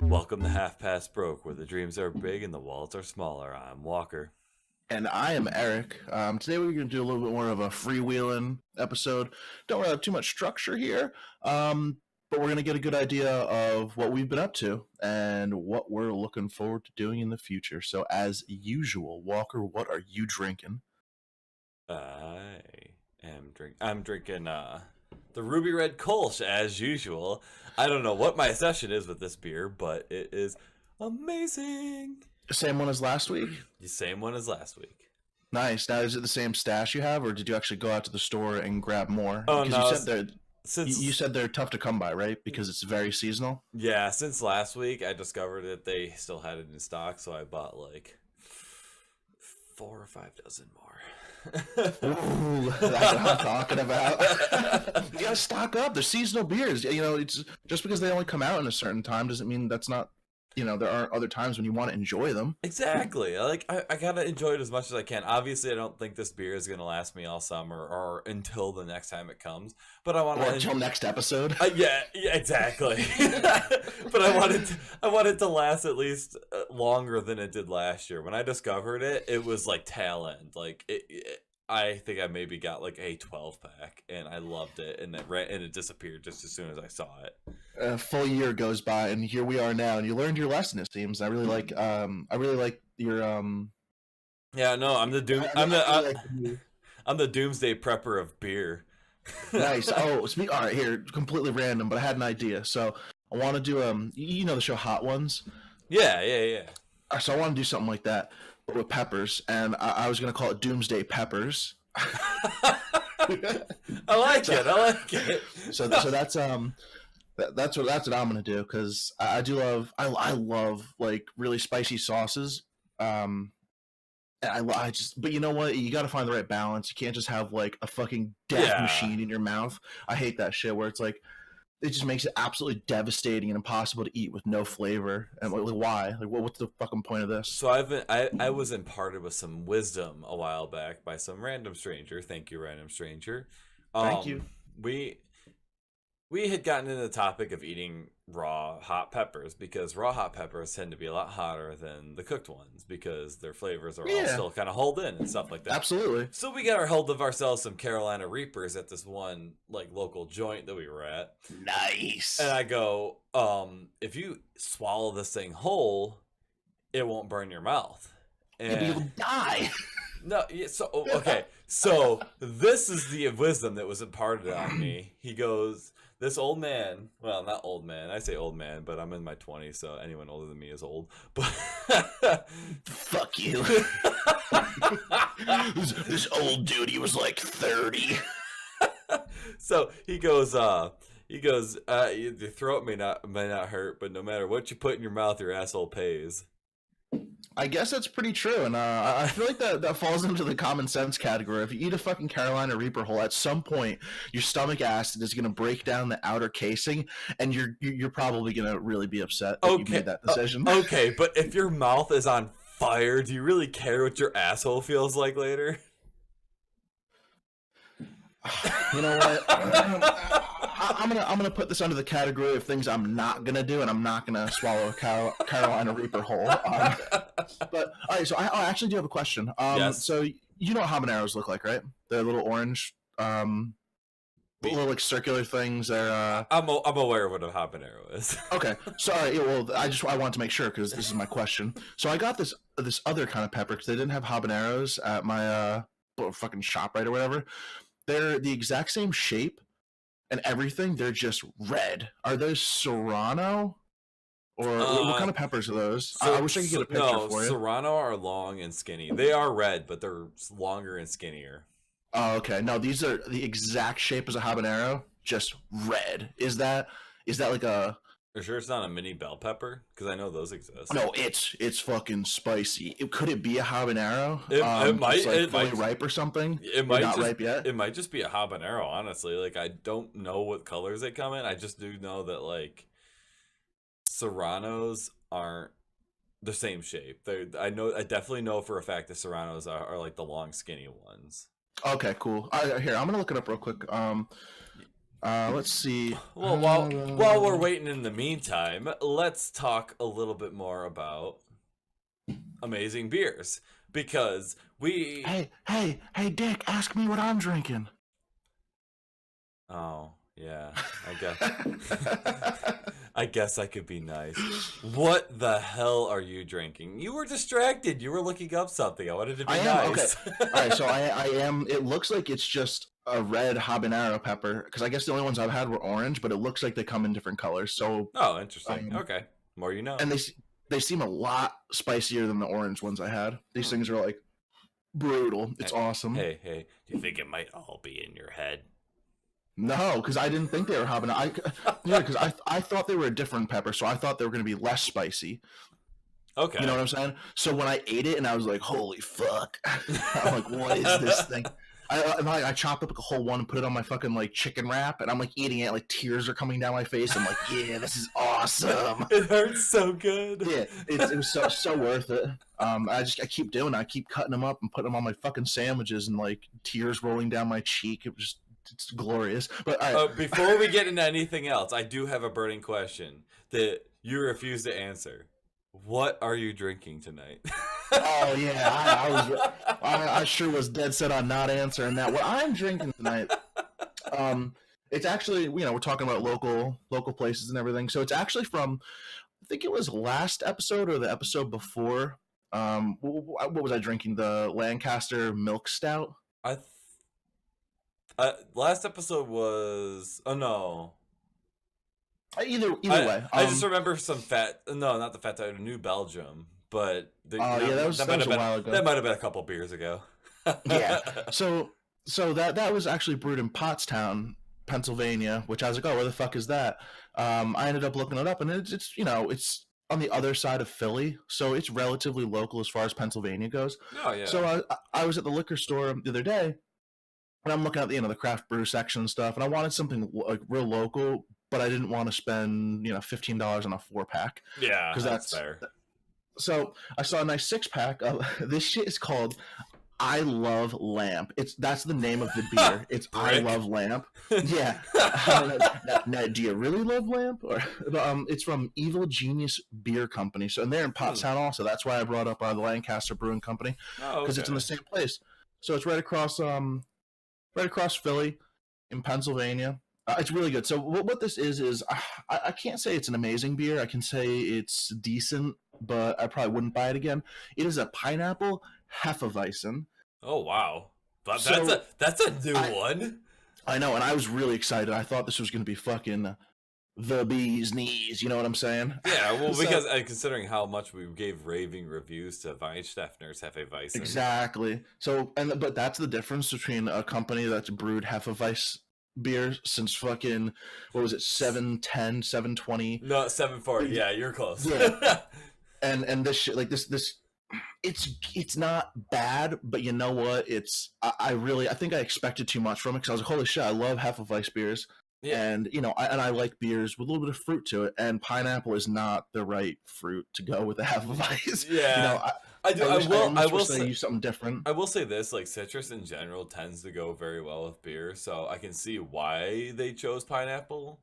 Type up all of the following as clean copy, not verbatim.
Welcome to Half Past Broke, where the dreams are big and the walls are smaller. I'm Walker. And I am Eric. Today we're going to do a little bit more of a freewheeling episode. Don't really have too much structure here, but we're going to get a good idea of what we've been up to and what we're looking forward to doing in the future. So as usual, Walker, what are you drinking? I'm drinking the Ruby Red Kolsch as usual. I don't know what my session is with this beer, but it is amazing. Same one as last week? The same one as last week. Nice. Now, is it the same stash you have, or did you actually go out to the store and grab more? Oh, because no. you said they're tough to come by, right? Because it's very seasonal? Yeah, since last week, I discovered that they still had it in stock, so I bought like 4 or 5 dozen more. Ooh, that's what I'm talking about. You gotta stock up. They're seasonal beers. You know, it's just because they only come out in a certain time doesn't mean that's not. You know, there are other times when you want to enjoy them. Exactly. I gotta enjoy it as much as I can. Obviously, I don't think this beer is gonna last me all summer or until the next time it comes. But I want to until next episode. Yeah, exactly. But I wanted to last at least longer than it did last year. When I discovered it, it was like tail end. Like I think I maybe got like a 12-pack, and I loved it, and it disappeared just as soon as I saw it. A full year goes by, and here we are now. And you learned your lesson, it seems. I really like your Yeah, no, I'm the doomsday prepper of beer. Nice. Oh, all right. Here, completely random, but I had an idea. So I want to do you know the show Hot Ones? Yeah. So I want to do something like that, but with peppers, and I was gonna call it Doomsday Peppers. I like it. So that's that's what I'm gonna do, because I love like really spicy sauces. I just, but you know what? You got to find the right balance. You can't just have like a fucking death machine in your mouth. I hate that shit where it's like, it just makes it absolutely devastating and impossible to eat with no flavor. And like, why? Like, what's the fucking point of this? So I was imparted with some wisdom a while back by some random stranger. Thank you, random stranger. Thank you. We had gotten into the topic of eating raw hot peppers, because raw hot peppers tend to be a lot hotter than the cooked ones because their flavors are all still kind of hold in and stuff like that. Absolutely. So we got our hold of ourselves some Carolina Reapers at this one like local joint that we were at. Nice. And I go, if you swallow this thing whole, it won't burn your mouth. And you'll die. No, yeah, so okay. So this is the wisdom that was imparted on me. He goes, this old man, well, not old man, I say old man, but I'm in my 20s, so anyone older than me is old. But fuck you. This old dude, he was like 30. So he goes, your throat may not hurt, but no matter what you put in your mouth, your asshole pays. I guess that's pretty true, and I feel like that falls into the common sense category. If you eat a fucking Carolina Reaper whole, at some point your stomach acid is going to break down the outer casing, and you're probably going to really be upset that you made that decision. Okay, but if your mouth is on fire, do you really care what your asshole feels like later? You know what? I'm gonna put this under the category of things I'm not gonna do, and I'm not gonna swallow a Carolina Reaper whole. But all right, so I actually do have a question. Yes. So you know what habaneros look like, right? They're little orange, little like circular things. They're. I'm aware of what a habanero is. Okay, sorry. Well, I wanted to make sure, because this is my question. So I got this other kind of pepper, because they didn't have habaneros at my fucking ShopRite or whatever. They're the exact same shape and everything. They're just red. Are those Serrano? Or what kind of peppers are those? I wish I could get a picture for you. Serrano are long and skinny. They are red, but they're longer and skinnier. Oh, okay. No, these are the exact shape as a habanero, just red. Is that like a Are you sure it's not a mini bell pepper? Because I know those exist. No, it's fucking spicy. Could it be a habanero? It It's might like it fully might ripe or something, it or might not just ripe yet. it might just be a habanero. Honestly, like I don't know what colors they come in. I just do know that like serranos aren't the same shape. I definitely know for a fact the serranos are like the long skinny ones. Okay, cool. Here, I'm gonna look it up real quick. Let's see. Well, while we're waiting in the meantime, let's talk a little bit more about amazing beers because we. Hey, Dick, ask me what I'm drinking. Oh yeah, I guess. I guess I could be nice. What the hell are you drinking? You were distracted. You were looking up something. I wanted to be I am okay. nice. All right, so I am. It looks like it's just a red habanero pepper because I guess the only ones I've had were orange, but it looks like they come in different colors. So, Oh, interesting. Okay, more you know. and they seem a lot spicier than the orange ones I had. These things are like brutal. It's awesome. Hey, do you think it might all be in your head? No, because I didn't think they were habanero. Yeah, because I thought they were a different pepper, so I thought they were going to be less spicy. Okay. You know what I'm saying? So when I ate it, and I was like, "Holy fuck!" I'm like, "What is this thing?" I chopped up like a whole one and put it on my fucking like chicken wrap, and I'm like eating it, like tears are coming down my face. I'm like, "Yeah, this is awesome." It hurts so good. Yeah, it was so worth it. I keep doing it. I keep cutting them up and putting them on my fucking sandwiches, and like tears rolling down my cheek. It's glorious. But all right. Before we get into anything else, I do have a burning question that you refuse to answer. What are you drinking tonight? Oh yeah, I sure was dead set on not answering that. What I'm drinking tonight, it's actually we're talking about local places and everything. So it's actually from I think it was last episode or the episode before. What was I drinking? The Lancaster Milk Stout. I last episode was no. Either way, I just remember some fat. No, not the fat tire. New Belgium, but that was a while ago. That might have been a couple beers ago. Yeah. So that was actually brewed in Pottstown, Pennsylvania. Which I was like, oh, where the fuck is that? I ended up looking it up, and it's it's on the other side of Philly, so it's relatively local as far as Pennsylvania goes. Oh yeah. So I was at the liquor store the other day, and I'm looking at the craft brew section and stuff, and I wanted something like real local, but I didn't want to spend $15 on a 4-pack. Yeah, because that's fair. So I saw a nice 6-pack. This shit is called I Love Lamp. That's the name of the beer. It's I Love Lamp. Yeah. Now, do you really love Lamp? Or it's from Evil Genius Beer Company. So and they're in Pottstown also. That's why I brought up the Lancaster Brewing Company because it's in the same place. So it's right across Philly in Pennsylvania. It's really good. So what this is I can't say it's an amazing beer. I can say it's decent, but I probably wouldn't buy it again. It is a pineapple Hefeweizen. Oh wow, that's a new one. I know, and I was really excited. I thought this was going to be fucking the bee's knees. You know what I'm saying? Yeah, well, because considering how much we gave raving reviews to Weinstefner's Hefeweizen. Exactly. So, but that's the difference between a company that's brewed Hefeweizen beer since fucking what was it 710 720 no 740 yeah you're close yeah and this shit like this it's not bad, but you know what, I think I expected too much from it because I was like, holy shit, I love Hefeweizen beers. Yeah. And I like beers with a little bit of fruit to it, and pineapple is not the right fruit to go with a Hefeweizen. Yeah, I will say use something different. I will say this: like citrus in general tends to go very well with beer, so I can see why they chose pineapple.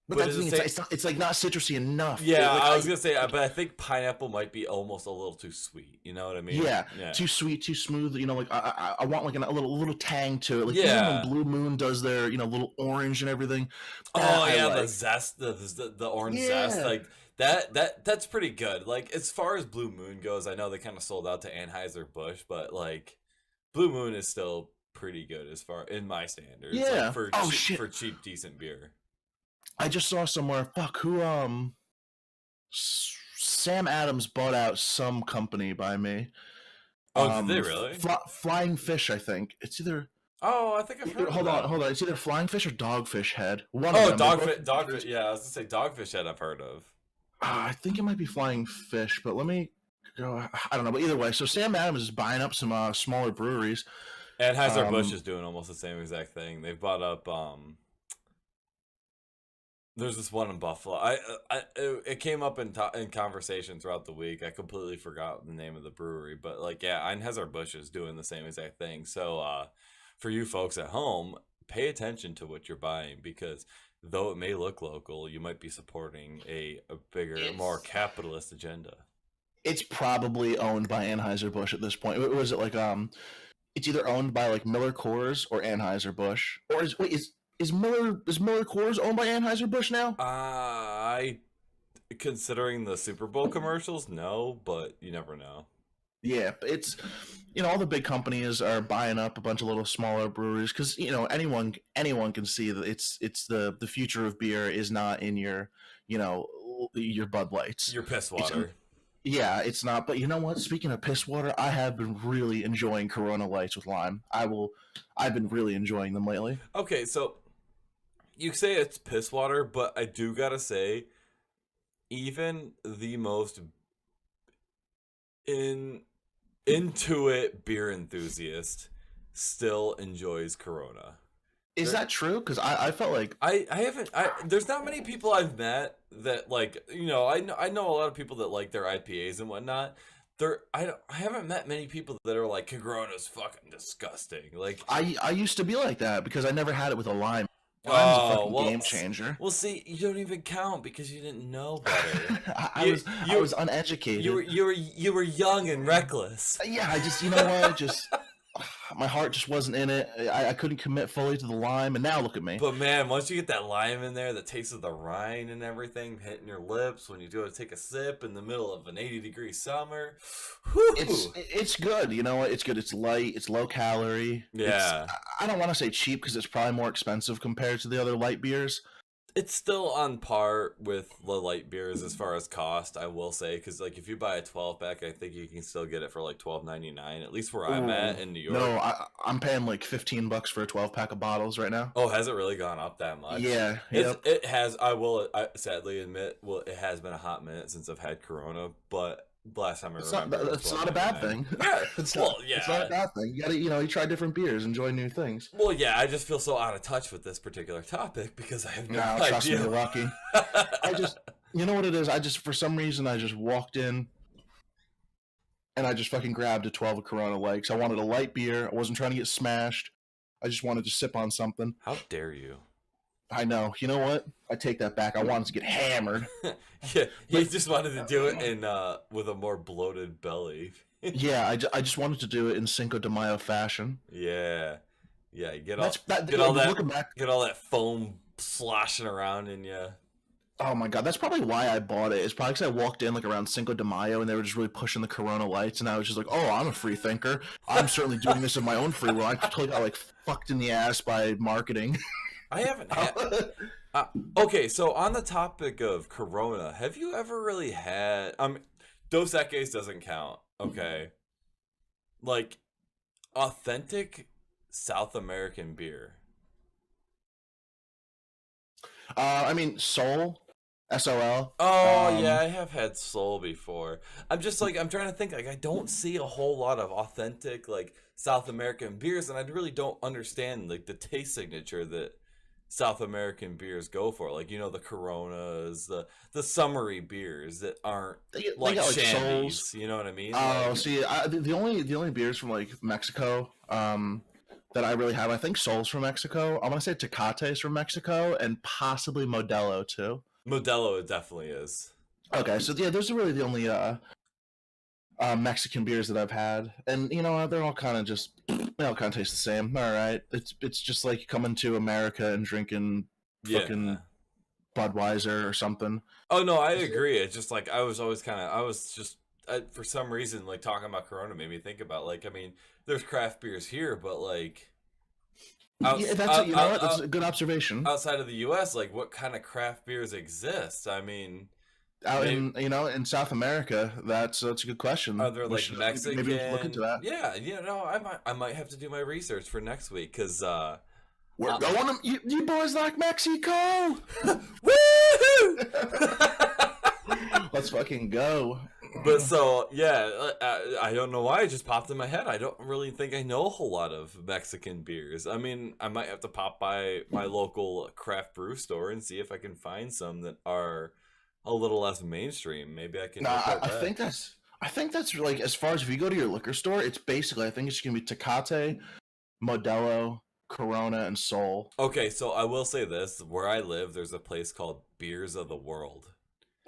But that's it's like not citrusy enough. Yeah, I was gonna say, but I think pineapple might be almost a little too sweet. You know what I mean? Yeah. Too sweet, too smooth. Like I want like a little tang to it. Like when Blue Moon does their little orange and everything. The zest, the orange zest, like that's pretty good. Like as far as Blue Moon goes, I know they kind of sold out to Anheuser-Busch, but like Blue Moon is still pretty good as far in my standards. Yeah. Like, for cheap, decent beer. I just saw somewhere. Fuck who? Sam Adams bought out some company by me. Oh, did they really? Flying Fish, I think. It's either Oh, I think I've heard of Hold on, them. hold on. It's either flying fish or dogfish head. One of Oh, them. They're both dogfish. Yeah, I was gonna say dogfish head. I've heard of. I think it might be flying fish, but let me go. I don't know, but either way. So Sam Adams is buying up some smaller breweries. Anheuser Busch Um, is doing almost the same exact thing. They've bought up. There's this one in Buffalo. It came up in conversation throughout the week. I completely forgot the name of the brewery, but like, yeah, Anheuser Busch is doing the same exact thing. So, for you folks at home, pay attention to what you're buying because though it may look local, you might be supporting a bigger, more it's capitalist agenda. it's probably owned by Anheuser Busch at this point. Was it like it's either owned by like Miller Coors or Anheuser Busch, or is Miller Coors owned by Anheuser Busch now? I considering the Super Bowl commercials, no, but you never know. Yeah, it's all the big companies are buying up a bunch of little smaller breweries because anyone can see that it's the future of beer is not in you know your Bud Lights. Your piss It's water. Yeah, it's not. But you know what? Speaking of piss water, I have been really enjoying Corona Lights with lime. I've been really enjoying them lately. Okay, so you say it's piss water, but I do gotta say, even the most in into it beer enthusiast still enjoys Corona. Is There, that true? Because I felt like I haven't there's not many people I've met that like I know a lot of people that like their IPAs and whatnot. I haven't met many people that are like Corona's fucking disgusting. Like I used to be like that because I never had it with a lime. Lime's a oh fucking well game changer. well see you don't even count because you didn't know better. I You was uneducated. you were young and reckless. Yeah, I just, you know what, just my heart just wasn't in it. I couldn't commit fully to the lime, and now look at me. But man, once you get that lime in there, the taste of the rind and everything hitting your lips when you go to take a sip in the middle of an 80-degree summer, whew. It's good. You know what? It's good. It's light. It's low calorie. Yeah. I don't want to say cheap because it's probably more expensive compared to the other light beers. It's still on par with the light beers as far as cost, I will say, because like if you buy a 12 pack, I think you can still get it for like $12.99, at least where I'm Ooh, at in New no, York. I'm paying like $15 for a 12 pack of bottles right now. Oh, has it really gone up that much? Yeah. Yep. It has. I sadly admit, well, it has been a hot minute since I've had Corona, but last time I It's not. remember, it was That's not a bad 12.99. thing. Yeah, it's not. well, It's not a yeah, bad thing. You gotta, you try different beers, enjoy new things. well, yeah. I just feel so out of touch with this particular topic because I have no No, trust me, idea. you're lucky. I just, you know what it is? I just, for some reason, I just walked in and I just fucking grabbed a 12 of Corona Lights. I wanted a light beer. I wasn't trying to get smashed. I just wanted to sip on something. How dare you? I know. You know what? I take that back. I wanted to get hammered. Yeah, he just wanted to do it in with a more bloated belly. Yeah, I just wanted to do it in Cinco de Mayo fashion. Yeah, yeah. That. Looking back, get all that foam sloshing around in you. oh my god, that's probably why I bought it. It's probably because I walked in like around Cinco de Mayo and they were just really pushing the Corona Lights, and I was just like, oh, I'm a free thinker. I'm certainly doing this of my own free will. I totally got like fucked in the ass by marketing. I haven't had. Okay, so on the topic of Corona, have you ever really had? Dos Equis doesn't count. Okay, like authentic South American beer. I mean, SOL. Oh yeah, I have had Sol before. I'm just like I'm trying to think. Like I don't see a whole lot of authentic like South American beers, and I really don't understand like the taste signature that South American beers go for. Like the Coronas, the summery beers that aren't They like got like shandies. Sols. You know what I mean? Oh, Like, see, the only beers from like Mexico, that I really have, I think Sol's from Mexico. I want to say Tecate's from Mexico, and possibly Modelo too. Modelo it definitely is. Okay, so yeah, those are really the only Mexican beers that I've had, and they're all kind of just they all kind of taste the same. All right, it's just like coming to America and drinking Yeah. fucking Budweiser or something. Oh no, I agree. It's just like I was always kind of I was just for some reason like talking about Corona made me think about like I mean there's craft beers here, but like Yeah, that's a good observation. outside of the U.S., like what kind of craft beers exist? I mean, out Maybe, in South America? That's a good are question. there We like should maybe we should look into Mexican? that. Yeah, I might have to do my research for next week because We're going to you boys like Mexico. woo! Let's fucking go. But so yeah, I don't know why it just popped in my head. I don't really think I know a whole lot of Mexican beers. I mean, I might have to pop by my local craft brew store and see if I can find some that are a little less mainstream. Maybe I can. Nah, import I that. think that's like as far as if you go to your liquor store, it's basically I think it's gonna be Tecate, Modelo, Corona, and Sol. Okay, so I will say this: where I live, there's a place called Beers of the World.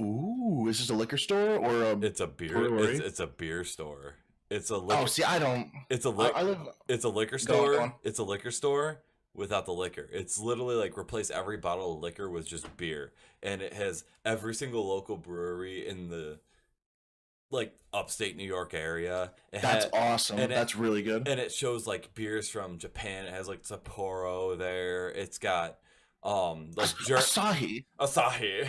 Ooh, is this a liquor store or a It's a beer. It's brewery? it's a beer store. It's a Oh, liquor. see, I don't. It's a lick. I live. It's a liquor Go store. on. It's a liquor store without the liquor. It's literally like replace every bottle of liquor with just beer, and it has every single local brewery in the like upstate New York area. That's awesome. and it That's really good. and it shows like beers from Japan. It has like Sapporo there. It's got like Asahi. Asahi.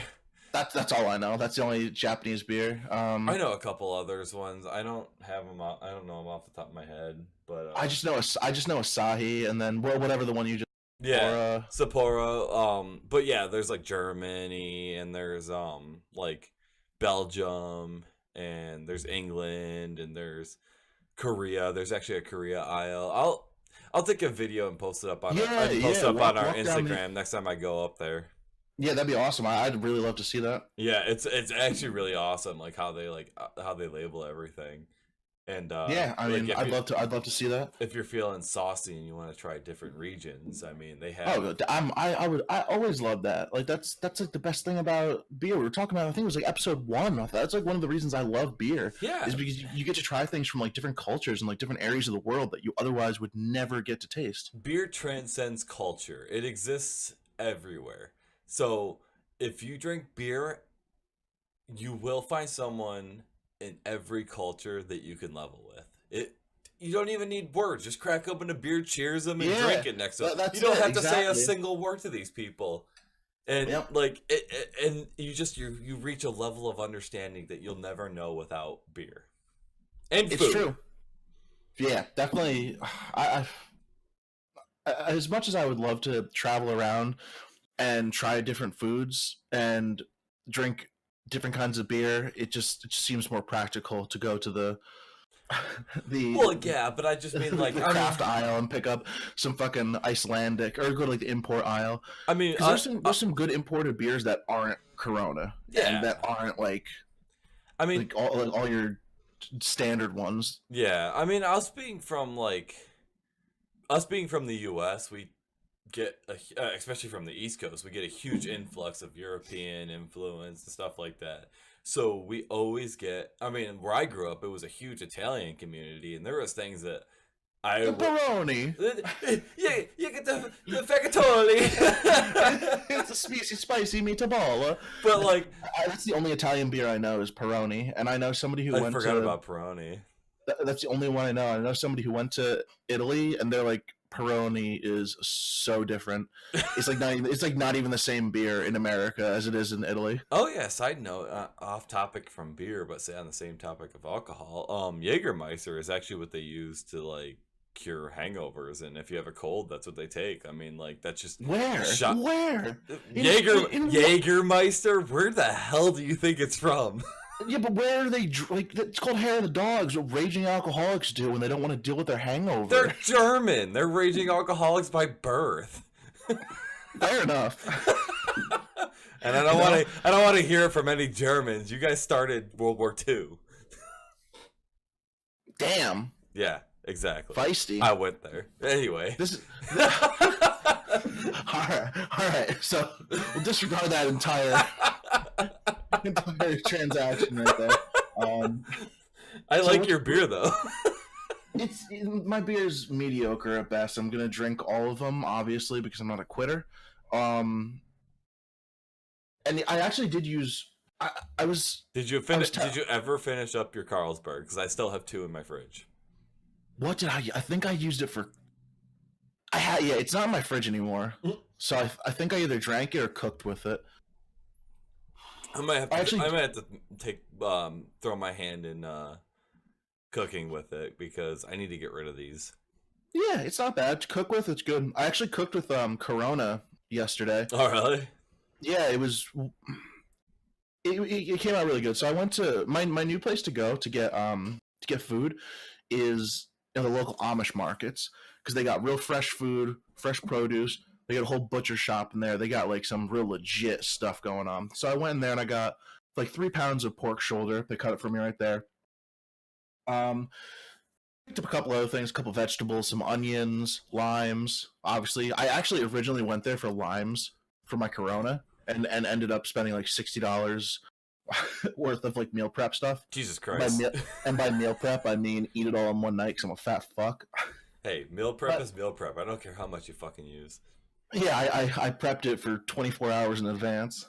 That's all I know. That's the only Japanese beer. I know a couple others ones. I don't have them. I don't know them off the top of my head, but I just know Asahi, and then whatever the one you just yeah, or Sapporo. But yeah, there's like Germany, and there's like Belgium, and there's England, and there's Korea. There's actually a Korea aisle. I'll take a video and post it up on yeah, our, I'd post yeah. it up on our Walk down the. Instagram next time I go up there. Yeah, that'd be awesome. I'd really love to see that. Yeah, it's actually really awesome, like how they label everything, and Yeah, I like mean, I'd love to see that. if you're feeling saucy and you want to try different regions, I mean, they have. Oh, I always love that. Like that's like the best thing about beer. We were talking about. I think it was like episode 1. That's like one of the reasons I love beer Yeah, is because you get to try things from like different cultures and like different areas of the world that you otherwise would never get to taste. beer transcends culture. It exists everywhere. So if you drink beer, you will find someone in every culture that you can level with. It You don't even need words. Just crack open a beer, cheers them, and Yeah, drink it next to them. that's You don't it have to say a exactly. single word to these people. And Yep, like and you reach a level of understanding that you'll never know without beer and it's food. true. Yeah, definitely. As much as I would love to travel around and try different foods and drink different kinds of beer, it just seems more practical to go to the Well, yeah, but I just mean like the craft aisle and pick up some fucking Icelandic or go to like the import aisle I mean, because there's some good imported beers that aren't Corona and yeah. that aren't I mean, like all your standard ones. yeah. I mean, us being from the U.S., we get especially from the East Coast, we get a huge influx of European influence and stuff like that. So we always get. I mean, where I grew up, it was a huge Italian community, and there was things that I The would. Peroni. Yeah, you get the fagioli. It's a spicy meatball. But like, That's the only Italian beer I know is Peroni, and I know somebody who I went forgot to. about Peroni. That's the only one I know. I know somebody who went to Italy, and they're like, Peroni is so different. It's like not even the same beer in America as it is in Italy. Oh yeah, side note, off topic from beer, but say on the same topic of alcohol. Jägermeister is actually what they use to like cure hangovers, and if you have a cold, that's what they take. I mean, like that's just Where? shot. Where? Jägermeister. Where the hell do you think it's from? Yeah, but where are they? Like it's called hair of the dogs. What raging alcoholics do when they don't want to deal with their hangover. They're German. They're raging alcoholics by birth. Fair enough. And I don't want to. I don't want to hear it from any Germans. You guys started World War II. Damn. Yeah, exactly. Feisty. I went there. Anyway. This is all right. So we'll disregard that entire transaction right there. I so like your beer though. It's my beer's mediocre at best. I'm gonna drink all of them, obviously, because I'm not a quitter. And I actually did use. I was. Did you finish? Did you ever finish up your Carlsberg? Because I still have 2 in my fridge. What did I? I think I used it for. Yeah. It's not in my fridge anymore. So I think I either drank it or cooked with it. I might have to. Actually, I might have to take throw my hand in cooking with it because I need to get rid of these. yeah, it's not bad to cook with. It's good. I actually cooked with Corona yesterday. Oh really? Yeah, it came out really good. So I went to my new place to get food is in the local Amish markets because they got real fresh food, fresh produce. They got a whole butcher shop in there. They got like some real legit stuff going on. So I went in there and I got like 3 pounds of pork shoulder. They cut it for me right there. Um, Picked up a couple other things, a couple vegetables, some onions, limes. Obviously, I actually originally went there for limes for my Corona, and ended up spending like $60 worth of like meal prep stuff. Jesus By Christ! meal, and by meal prep, I mean eat it all in one night because I'm a fat fuck. Hey, meal prep But is meal prep. I don't care how much you fucking use. yeah, I prepped it for 24 hours in advance.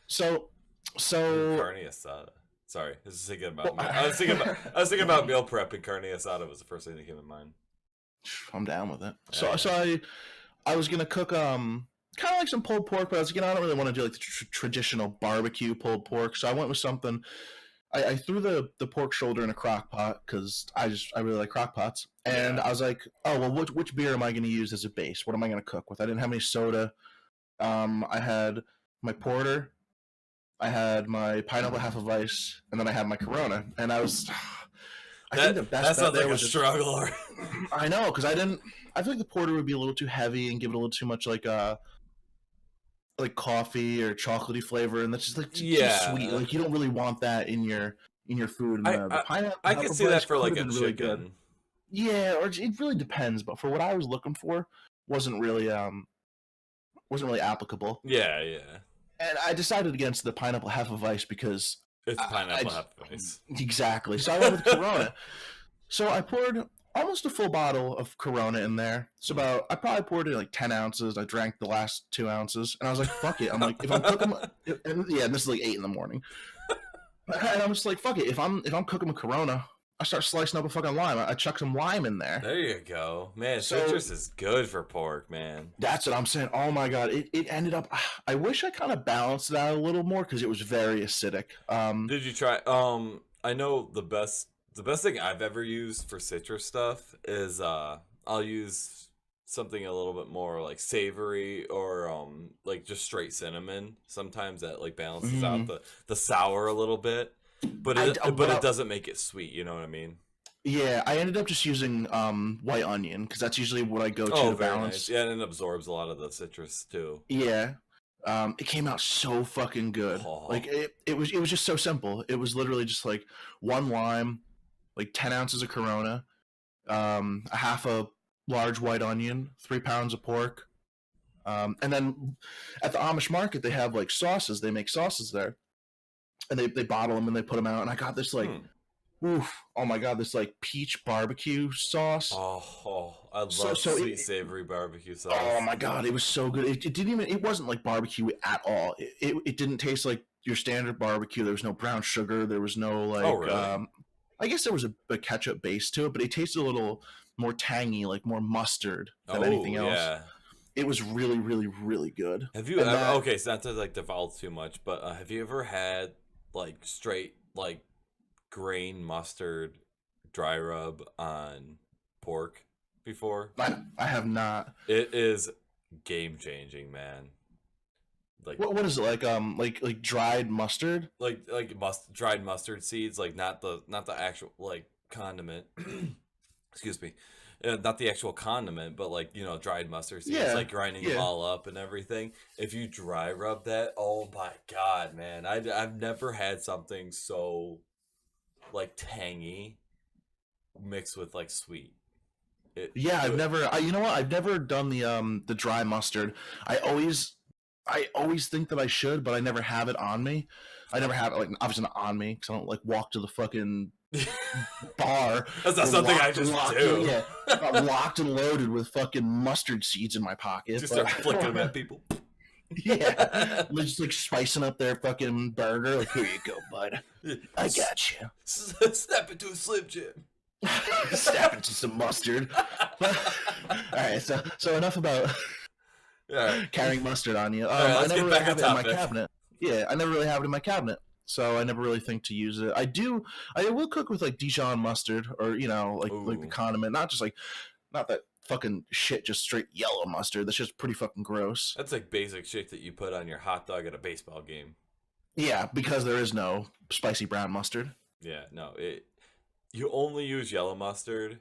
So so Carne asada. Sorry, I was thinking about. I was thinking about meal prep, and carne asada was the first thing that came to mind. I'm down with it. Yeah, I was gonna cook kind of like some pulled pork, but I was like, I don't really want to do like the traditional barbecue pulled pork, so I went with something. I threw the pork shoulder in a crock pot because I really like crock pots, and yeah. I was like, oh well, which beer am I going to use as a base? What am I going to cook with? I didn't have any soda. I had my porter, I had my pineapple half of ice, and then I had my Corona, and I was. I think the best that bet sounds there like a was just, struggle. I know because I didn't. I feel like the porter would be a little too heavy and give it a little too much like coffee or chocolatey flavor, and that's just like too sweet. Yeah, Like you don't really want that in your food. And the pineapple I could see that for like a been really good. chicken. Yeah, or it really depends. But for what I was looking for, wasn't really applicable. Yeah, yeah. And I decided against the pineapple half of ice because It's pineapple I half ice. exactly. So I went with Corona. So I poured almost a full bottle of Corona in there. So I probably poured it like 10 ounces. I drank the last 2 ounces, and I was like, "Fuck it." I'm like, if I'm cooking, and this is like 8 a.m, and I'm just like, "Fuck it." If I'm cooking with Corona, I start slicing up a fucking lime. I chuck some lime in there. There you go, man. So Citrus is good for pork, man. that's what I'm saying. Oh my god, it ended up. I wish I kind of balanced it out a little more because it was very acidic. Did you try? I know the best thing I've ever used for citrus stuff is I'll use something a little bit more like savory or like just straight cinnamon. Sometimes that like balances out the sour a little bit, but it doesn't make it sweet. You know what I mean? Yeah, I ended up just using white onion because that's usually what I go to Very balance. nice. Yeah, and it absorbs a lot of the citrus too. Yeah. It came out so fucking good. Oh. Like it was just so simple. It was literally just like one lime, like 10 ounces of Corona, a half a large white onion, 3 pounds of pork, and then at the Amish market they have like sauces. They make sauces there, and they bottle them and they put them out. And I got this like, oof, oh my god, this like peach barbecue sauce. I love sweet savory barbecue sauce. Oh my god, it was so good. It didn't even. It wasn't like barbecue at all. It didn't taste like your standard barbecue. There was no brown sugar. There was no like. Oh, really? I guess there was a ketchup base to it, but it tasted a little more tangy, like more mustard than anything else. Yeah. It was really, really, really good. Have you ever? Okay, so not to like divulge too much, but have you ever had like straight like grain mustard dry rub on pork before? I have not. It is game changing, man. Like what is it like dried mustard? Like dried mustard seeds, like not the actual like condiment. Excuse me. Not the actual condiment, but like, you know, dried mustard seeds, like grinding them all up and everything. If you dry rub that, oh my god, man. I've never had something so like tangy mixed with like sweet. I've never. You know what? I've never done the dry mustard. I always think that I should, but I never have it on me. I never have it like obviously not on me because I don't like walk to the fucking bar. That's not something I just do. I'm locked and loaded with fucking mustard seeds in my pocket. Just start flicking them at people. Yeah, just like spicing up their fucking burger. Like, here you go, bud. I got you. Snap into a Slim Jim. Snap into some mustard. All right, so enough about carrying mustard on you. Right, I never really have it in my cabinet. Yeah, I never really have it in my cabinet, so I never really think to use it. I will cook with like Dijon mustard, or like the Ooh, condiment, not just like not that fucking shit, just straight yellow mustard. That's just pretty fucking gross. that's like basic shit that you put on your hot dog at a baseball game. Yeah, because there is no spicy brown mustard. Yeah, no, it. You only use yellow mustard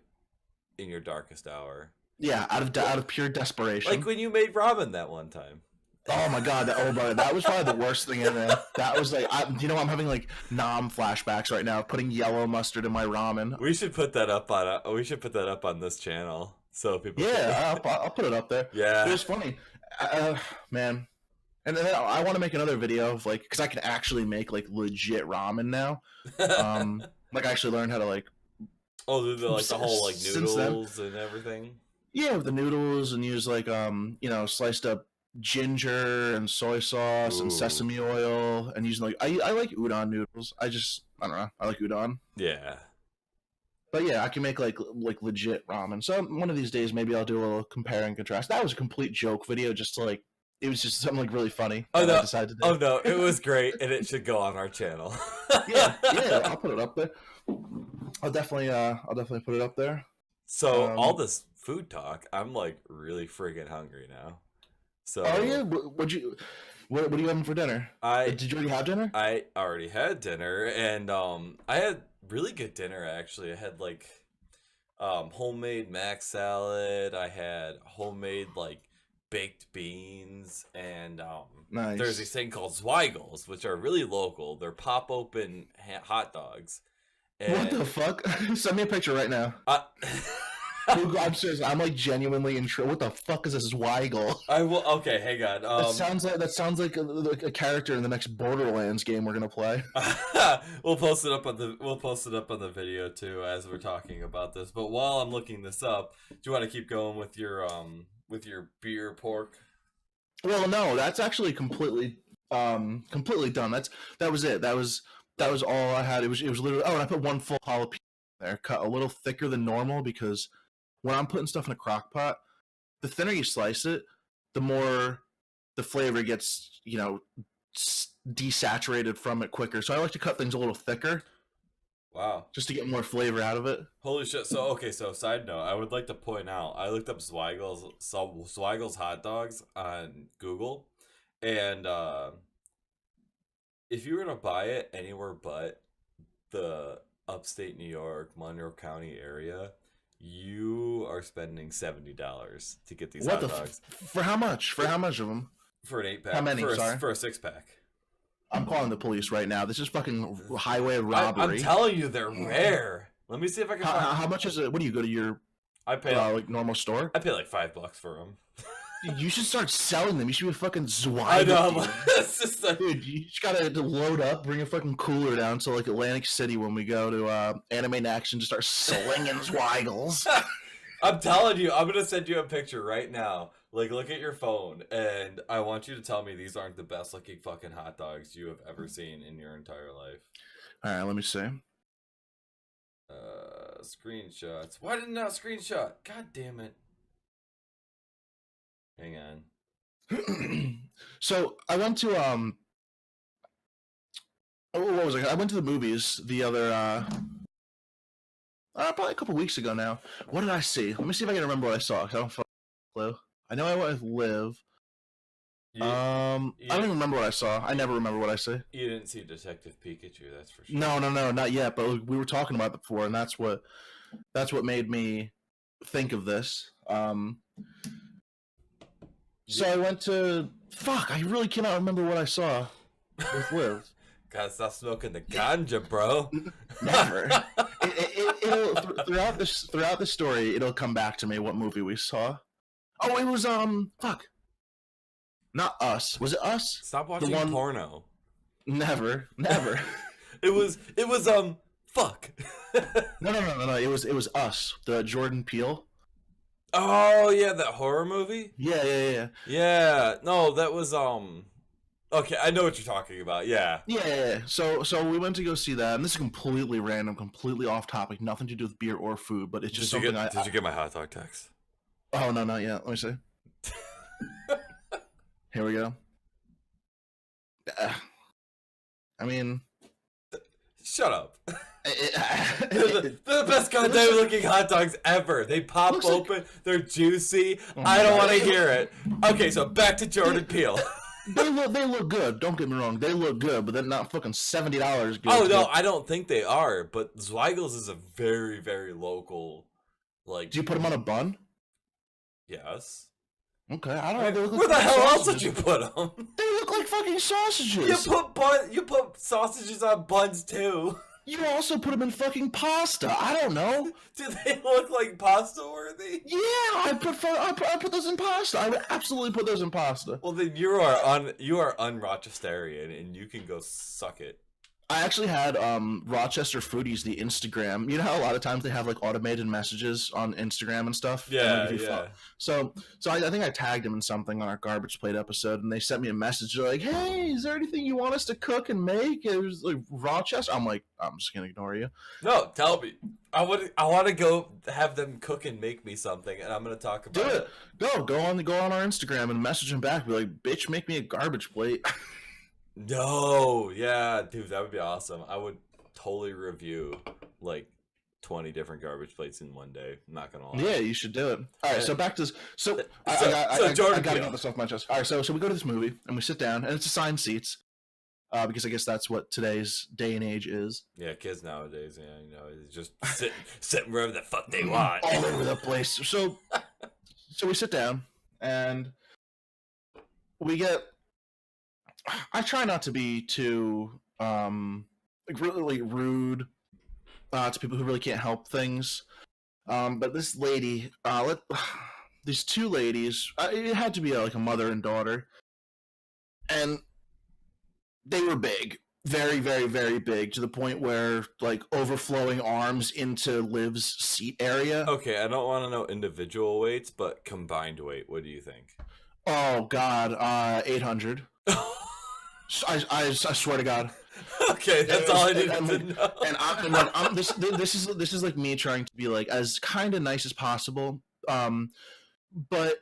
in your darkest hour. Yeah, out of pure Like desperation. when you made ramen that one time. Oh my god, that was probably the worst thing ever. That was like, I'm having like nom flashbacks right now, putting yellow mustard in my ramen. We should put that up on. We should put that up on this channel so people. Yeah, I'll put it up there. Yeah. It was funny, man. And then I want to make another video of like, because I can actually make like legit ramen now. Like I actually learned how to like. Oh, the whole like Since then. noodles and everything. Yeah, with the noodles and use like sliced up ginger and soy sauce and Ooh. sesame oil and using like I like udon noodles. I don't know. I like udon. Yeah. But yeah, I can make like legit ramen. So one of these days maybe I'll do a little compare and contrast. That was a complete joke video, just to like it was just something like really funny. Oh no! I decided to do. Oh no! It was great, and it should go on our channel. Yeah, I'll put it up there. I'll definitely put it up there. So all this food talk, I'm like really friggin' hungry now. So oh yeah, what are you having for dinner? Did you already have dinner? I already had dinner, and I had really good dinner actually. I had like homemade mac salad. I had homemade like baked beans, and Nice. there's this thing called Zweigels, which are really local. They're pop open hot dogs. What the fuck? Send me a picture right now. I'm serious. I'm like genuinely intrigued. What the fuck is this Weigel? I will. Okay, hang on. That sounds like a character in the next Borderlands game we're gonna play. We'll post it up on the video too as we're talking about this. But while I'm looking this up, do you want to keep going with your beer pork? Well, no, that's actually completely done. That was it. That was all I had. It was literally. Oh, and I put one full jalapeno there, cut a little thicker than normal because when I'm putting stuff in a crock pot, the thinner you slice it, the more the flavor gets, desaturated from it quicker. So I like to cut things a little thicker. Wow. Just to get more flavor out of it. Holy shit. So, okay, so side note, I would like to point out, I looked up Zweigel's hot dogs on Google, and if you were to buy it anywhere but the upstate New York, Monroe County area, you are spending $70 to get these hot dogs. For how much? For how much of them? For an 8-pack. How many? For Sorry? For a 6-pack. I'm calling the police right now. This is fucking highway robbery. I'm telling you, they're rare. Let me see if I can find. How much is it? What do you go to your I pay like normal store? I pay like $5 for them. Dude, you should start selling them. You should be a fucking Zweigel. I know. It's just like, dude, you just gotta load up, bring a fucking cooler down to like Atlantic City when we go to Anime and Action to start slinging Zweigels. I'm telling you, I'm gonna send you a picture right now. Like, look at your phone, and I want you to tell me these aren't the best looking fucking hot dogs you have ever seen in your entire life. All right, let me see. Screenshots. Why didn't I screenshot? God damn it. Hang on. So I went to what was it? I went to the movies the other probably a couple weeks ago now. What did I see? Let me see if I can remember what I saw. 'Cause I don't fucking clue. I know I went with Liv. I don't even remember what I saw. I never remember what I see. You didn't see Detective Pikachu, that's for sure. No, not yet. But we were talking about it before, and that's what made me think of this. So I went to I really cannot remember what I saw with Liv. Gotta stop smoking the ganja, bro. Never. It'll throughout the story, it'll come back to me what movie we saw. Oh, it was not Us. Was it Us? Stop watching porno. Never. It was fuck. No. It was Us. The Jordan Peele. Oh yeah, that horror movie? Yeah. Yeah. No, that was okay, I know what you're talking about. Yeah. Yeah. So we went to go see that, and this is completely random, completely off topic, nothing to do with beer or food, but it's just Did you get my hot dog text? Oh no, not yet. Let me see. Here we go. I mean, Shut up. it They're the best goddamn looking hot dogs ever. They pop open. They're juicy. Oh I my don't God. want to hear it. Okay, so back to Jordan Peele. They look good. Don't get me wrong. They look good, but they're not fucking $70 good. Oh no, I don't think they are. But Zweigel's is a very, very local. Like, Do you put them on a bun? yes. Okay, I don't know. They look like Where the fucking hell else sausages. would you put them? They look like fucking sausages. You put sausages on buns too. You also put them in fucking pasta. I don't know. Do they look like pasta worthy? Yeah, I put those in pasta. I would absolutely put those in pasta. Well, then you are un-Rochesterian, and you can go suck it. I actually had Rochester Foodies, the Instagram. You know how a lot of times they have like automated messages on Instagram and stuff? Yeah, And yeah. So I think I tagged them in something on our Garbage Plate episode, and they sent me a message. They're like, hey, is there anything you want us to cook and make? It was like Rochester. I'm like, I'm just going to ignore you. No, tell me. I want to go have them cook and make me something, and I'm going to talk about it. Go on our Instagram and message them back. Be like, bitch, make me a garbage plate. No, yeah, dude, that would be awesome. I would totally review like 20 different garbage plates in one day. I'm not gonna lie. Yeah, you should do it. All right, so back to this. I Jordan gotta Peele. get this off my chest. All right, so we go to this movie and we sit down, and it's assigned seats, because I guess that's what today's day and age is. Yeah, kids nowadays, yeah, you know, it's just sitting wherever the fuck they want. All over the place. So we sit down and we get. I try not to be too like really rude to people who really can't help things. But this lady, these two ladies, it had to be like a mother and daughter, and they were big, very, very, very big, to the point where like overflowing arms into Liv's seat area. Okay, I don't want to know individual weights, but combined weight. What do you think? Oh God, 800. I swear to God. Okay, that's all I need to know. And this is like me trying to be like as kind of nice as possible. But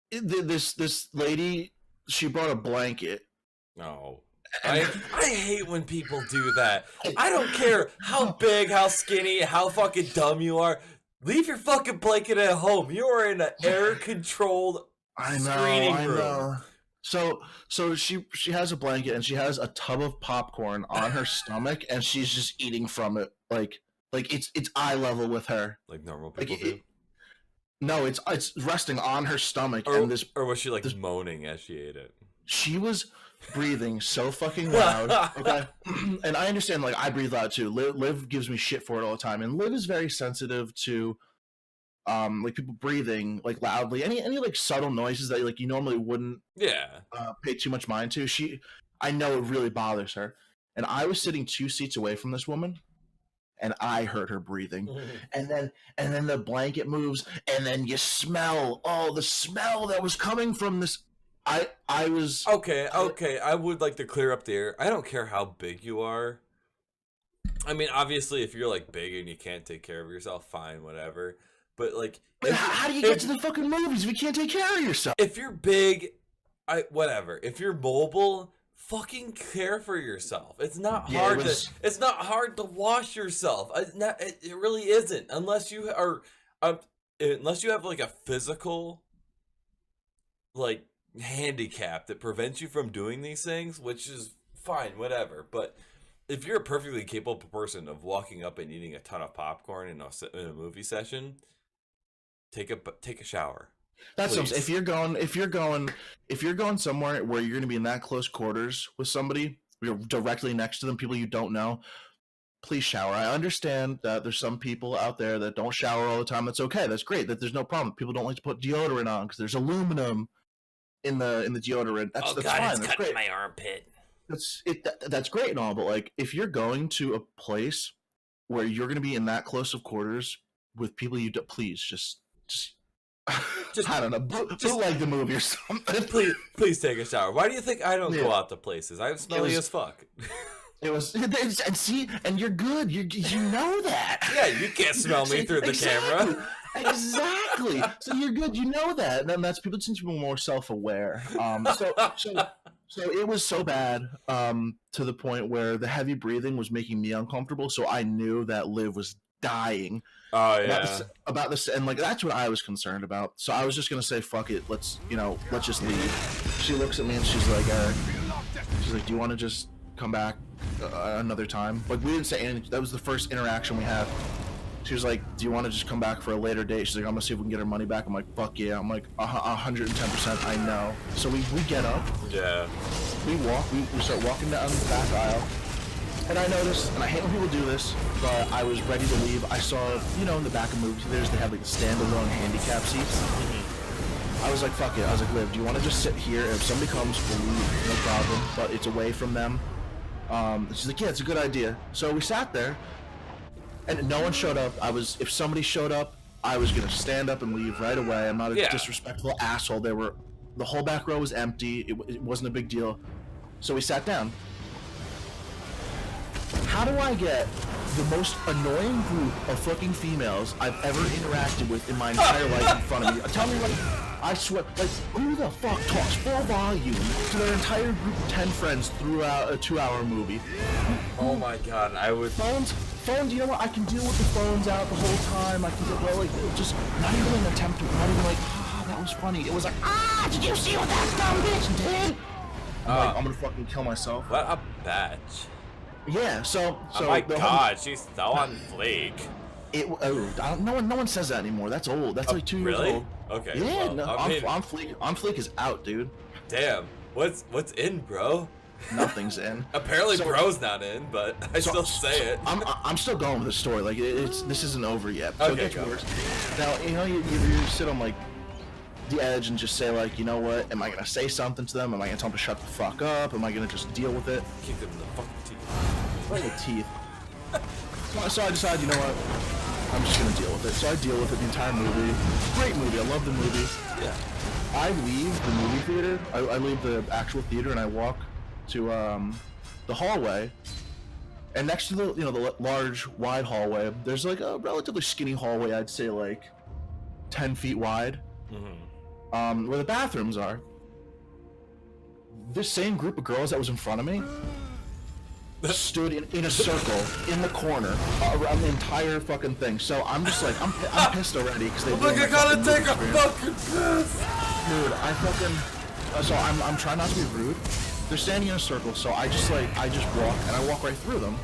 this lady, she brought a blanket. No. I hate when people do that. I don't care how big, how skinny, how fucking dumb you are. Leave your fucking blanket at home. You are in an air-controlled screening room. So she has a blanket and she has a tub of popcorn on her stomach and she's just eating from it like it's eye level with her. Like normal people do. No, it's resting on her stomach Or was she like moaning as she ate it? She was breathing so fucking loud. Okay, and I understand. Like I breathe loud too. Liv gives me shit for it all the time, and Liv is very sensitive to like people breathing like loudly, any like subtle noises that like you normally wouldn't pay too much mind to. I know it really bothers her, and I was sitting 2 seats away from this woman, and I heard her breathing, and then the blanket moves, and then you smell the smell that was coming from this. I was okay. I would like to clear up the air. I don't care how big you are. I mean, obviously, if you're like big and you can't take care of yourself, fine, whatever. But like, how do you get to the fucking movies if you can't take care of yourself? If you're big, whatever. If you're mobile, fucking care for yourself. It's not hard it's not hard to wash yourself. It really isn't, unless you are unless you have like a physical like handicap that prevents you from doing these things, which is fine, whatever. But if you're a perfectly capable person of walking up and eating a ton of popcorn in a movie session, take a shower. That's what if you're going somewhere where you're going to be in that close quarters with somebody, you're directly next to them, people you don't know, please shower. I understand that there's some people out there that don't shower all the time. That's okay. That's great. That there's no problem. People don't like to put deodorant on because there's aluminum in the deodorant. That's God, fine. It's that's cutting great. my armpit. That's great and all, but like if you're going to a place where you're going to be in that close of quarters with people you don't, please just I don't know, just like the movie or something. Please take a shower. Why do you think I don't go out to places? I'm smelly as fuck. It was, and see, and you're good. You know that. Yeah, you can't smell me through the camera. Exactly. So you're good. You know that, and then that's people seem to be more self-aware. So So it was so bad, to the point where the heavy breathing was making me uncomfortable. So I knew that Liv was dying Oh about yeah. this, and like that's what I was concerned about. So I was just gonna say, fuck it, let's just leave. She looks at me and she's like, do you want to just come back another time? Like we didn't say anything. That was the first interaction we had. She was like, do you want to just come back for a later date? She's like, I'm gonna see if we can get our money back. I'm like, fuck yeah. I'm like, 110%. I know. So we get up. Yeah. We walk. We start walking down the back aisle. And I noticed, and I hate when people do this, but I was ready to leave. I saw, in the back of movie theaters, they have like the standalone handicap seats. I was like, fuck it. I was like, Liv, do you want to just sit here? If somebody comes, we'll leave, no problem. But it's away from them. She's like, yeah, it's a good idea. So we sat there, and no one showed up. If somebody showed up, I was gonna stand up and leave right away. I'm not a disrespectful asshole. The whole back row was empty. It wasn't a big deal. So we sat down. How do I get the most annoying group of fucking females I've ever interacted with in my entire life in front of me? Tell me, I swear, who the fuck talks full volume to their entire group of 10 friends throughout a 2-hour movie? Oh my god, I would. Phones, you know what? I can deal with the phones out the whole time. I can get, just not even an attempt to, not even that was funny. It was like, did you see what that dumb bitch did? I'm gonna fucking kill myself. What a bitch. Yeah, so oh my god, she's so on fleek. No one says that anymore. That's old. That's like 2 years really? old. Okay. Yeah, well, no, I mean, on fleek. On fleek is out, dude. Damn. What's in, bro? Nothing's in. Apparently, bro's not in, but I still say it. I'm still going with the story. Like this isn't over yet. So okay, it gets worse. Now you sit on the edge and just say you know what? Am I gonna say something to them? Am I gonna tell them to shut the fuck up? Am I gonna just deal with it? Kick them in the fucking teeth. Right in the teeth. So I decided, you know what? I'm just gonna deal with it. So I deal with it the entire movie. Great movie. I love the movie. Yeah. I leave the movie theater. I leave the actual theater and I walk to the hallway. And next to the large, wide hallway, there's like a relatively skinny hallway. I'd say 10 feet wide. Mm-hmm. Where the bathrooms are. This same group of girls that was in front of me stood in a circle in the corner around the entire fucking thing. So I'm just I'm pissed already because they. I gotta take a fucking piss. Dude, I fucking. So I'm trying not to be rude. They're standing in a circle, so I just walk and I walk right through them.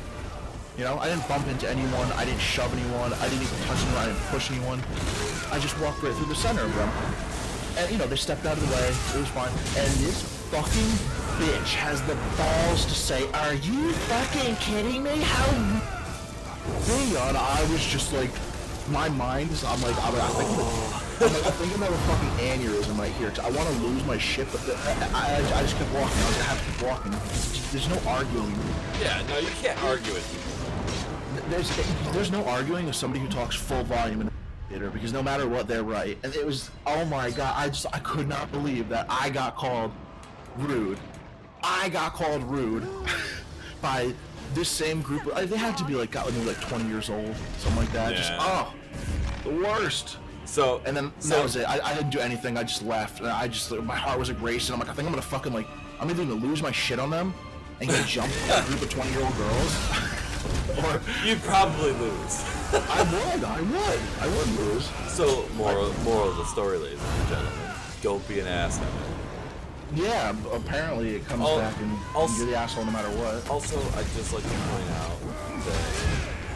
I didn't bump into anyone. I didn't shove anyone. I didn't even touch anyone. I didn't push anyone. I just walked right through the center of them. And they stepped out of the way. It was fine. And this fucking bitch has the balls to say, "Are you fucking kidding me? How?" And I was just my mind is. I'm thinking of a fucking aneurysm right here. I want to lose my shit, but I just kept walking. I was gonna have to keep walking. There's no arguing. Yeah, no, you can't argue with people. There's no arguing with somebody who talks full volume in the theater because no matter what, they're right. And it was, oh my god, I could not believe that I got called rude. I got called rude by this same group. They had to be maybe 20 years old, something like that. Yeah. Just the worst. So and then that was it. I didn't do anything. I just left. And my heart was racing. I'm I think I'm gonna fucking I'm either gonna lose my shit on them and get jumped by a group of 20-year-old girls, or you'd probably lose. I would lose. So moral of the story, ladies and gentlemen, don't be an asshole. Yeah, apparently it comes back and you're the asshole no matter what. Also, I'd just like to point out that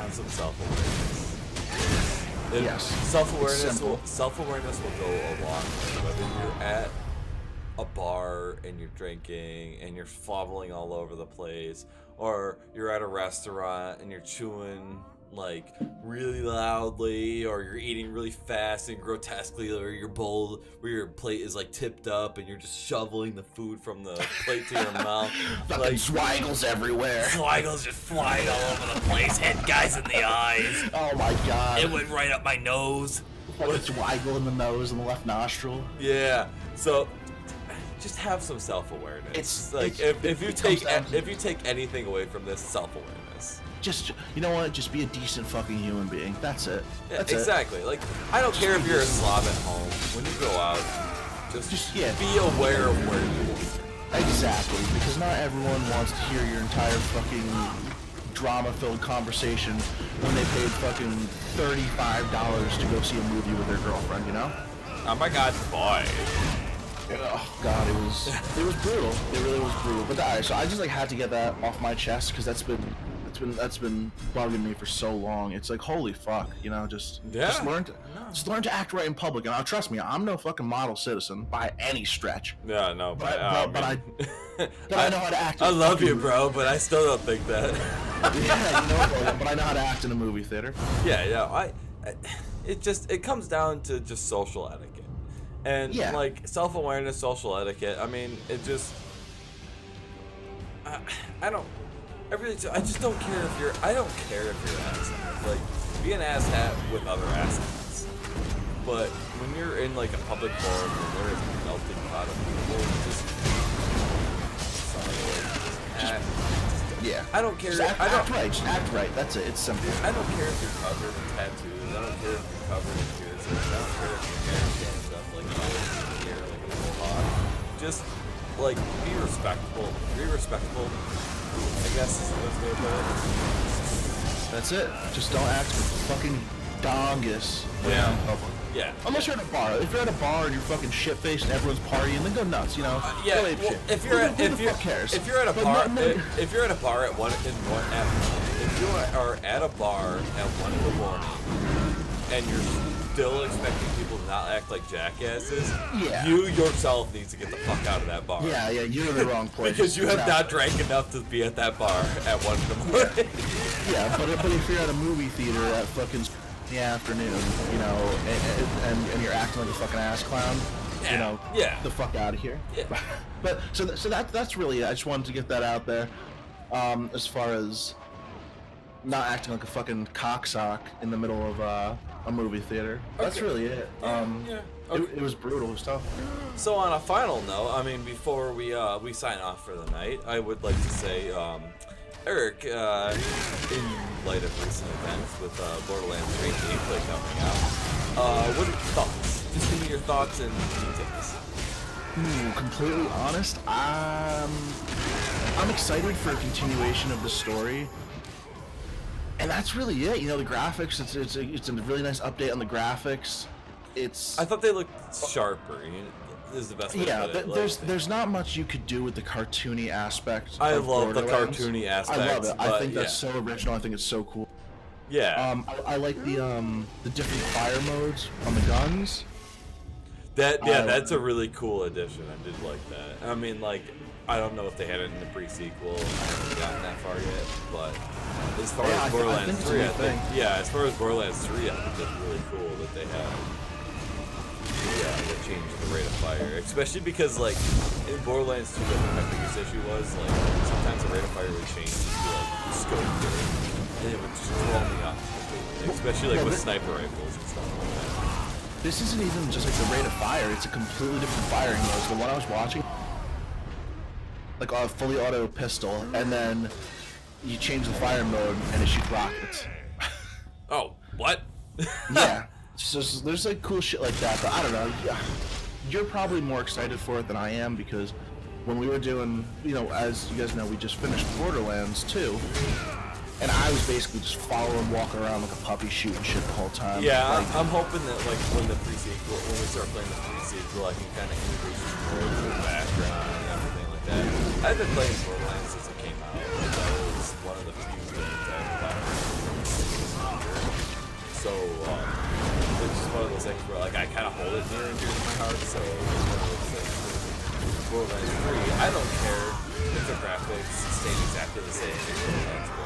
have some self-awareness. Yes. Self-awareness will go a long way. Whether you're at a bar and you're drinking and you're fumbling all over the place, or you're at a restaurant and you're chewing really loudly, or you're eating really fast and grotesquely, or your bowl where your plate is tipped up and you're just shoveling the food from the plate to your mouth. Fucking swaggles everywhere. Swaggles just flying all over the place, hit guys in the eyes. Oh my god. It went right up my nose. Swaggle in the nose and the left nostril. Yeah. So just have some self-awareness. If you take anything away from this, self-awareness. Just, you know what? Just be a decent fucking human being. That's it. That's exactly. I don't care if you're a slob at home. When you go out, just be aware of where you are. Exactly, because not everyone wants to hear your entire fucking drama-filled conversation when they paid fucking $35 to go see a movie with their girlfriend, you know? Oh my god, boy. Oh god, it was brutal. It really was brutal. But alright, so I just like had to get that off my chest because that's been bugging me for so long. It's like, holy fuck, you know, just learn to act right in public. And trust me, I'm no fucking model citizen by any stretch. Yeah, no, but I know how to act. I love you, bro, but I still don't think that. Yeah, you know, but I know how to act in a movie theater. Yeah, it comes down to just social etiquette. And like self-awareness, social etiquette. I mean, it just I just don't care if you're an asshat. Like, be an asshat with other asshats. But when you're in like a public forum and there is a melting pot of people, I don't care. Just act right. That's it. It's simple. I don't care if you're covered in tattoos. I don't care if you're covered in piercings. I don't care if your hair and stuff like that. Hair like a little hawk. Just like be respectful. I guess is the best way to put it. That's it. Just don't act fucking dongus. Yeah. Unless you're at a bar. If you're at a bar and you're fucking shit-faced and everyone's partying, then go nuts, you know? Yeah. Go ape shit. If you're at a bar at 1 in the morning and you're still expecting people to not act like jackasses, you yourself need to get the fuck out of that bar. Yeah, you're in the wrong place. Because you have not drank enough to be at that bar at 1 in the morning. Yeah, but if you're at a movie theater at fucking the afternoon, you know, and you're acting like a fucking ass clown, you know, the fuck out of here. Yeah. But so that's really it. I just wanted to get that out there. As far as not acting like a fucking cocksock in the middle of a movie theater. That's really it. It was brutal. It was tough. So on a final note, I mean, before we sign off for the night, I would like to say, Eric, in light of recent events with Borderlands 3 gameplay coming out, what are your thoughts? Just give me your thoughts and you take this. Completely honest, I'm excited for a continuation of the story. And that's really it. You know, the graphics, it's a really nice update on the graphics. I thought they looked sharper. Is the best way to put it. There's not much you could do with the cartoony aspect. I love the cartoony aspect. I love it. I think that's so original. I think it's so cool. Yeah. I like the different fire modes on the guns. That's a really cool addition. I did like that. I mean, like, I don't know if they had it in the pre-sequel. I haven't gotten that far yet, but as far as Borderlands 3, I think as far as Borderlands 3, I think it's really cool that they have. They changed the rate of fire, especially because, like, in Borderlands 2, I think my biggest issue was, like, sometimes the rate of fire would change if you, like, scoped it, and it would just throw me off completely, especially, like, with sniper rifles and stuff like that. This isn't even just, like, the rate of fire, it's a completely different firing mode. The one I was watching, like, a fully auto pistol, and then you change the fire mode, and it shoots rockets. Oh, what? Yeah. So there's like cool shit like that, but I don't know. You're probably more excited for it than I am because when we were doing, you know, as you guys know, we just finished Borderlands 2, and I was basically just following, walking around like a puppy, shooting shit the whole time. Yeah, like, I'm hoping that like when we start playing the pre-sequel, I can kind of introduce you more to the background and everything like that. I've been playing Borderlands since it came out. That was one of the few games I've played. So. It's just one of those things where, like, I kind of hold it near and dear to my heart, so it's one of those things with Borderlands 3, I don't care if the graphics stay exactly the same as Borderlands 1.